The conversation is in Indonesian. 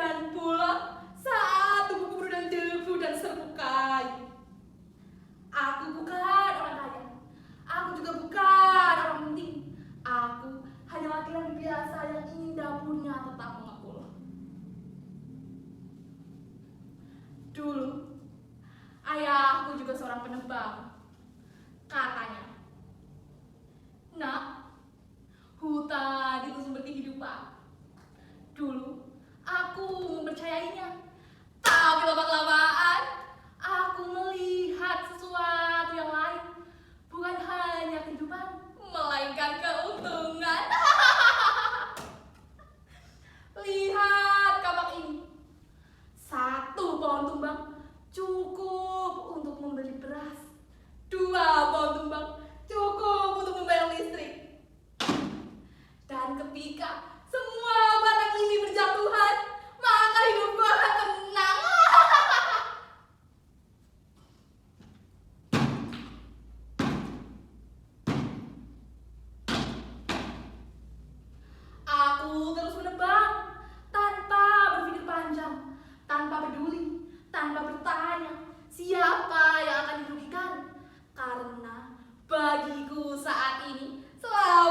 Dan pula saat tubuhku penuh dengan debu dan serbuk kayu. Aku bukan orang kaya. Aku juga bukan orang penting. Aku hanya laki-laki biasa yang ingin dapurnya tetap mengepul. Dulu, ayahku juga seorang penebang. Katanya, "Nak, hutan itu sumber kehidupan." Dulu, aku mempercayainya. Tapi lama-kelamaan, aku melihat sesuatu yang lain. Bukan hanya kehidupan, melainkan keuntungan. Lihat kapak ini. Satu pohon tumbang cukup untuk membeli beras. 2 pohon tumbang cukup untuk membayar listrik. Dan ketika semua batang ini berjatuhan, maka hidupku akan tenang. Aku terus menebang, tanpa berpikir panjang, tanpa peduli, tanpa bertanya siapa yang akan dirugikan. Karena bagiku saat ini selalu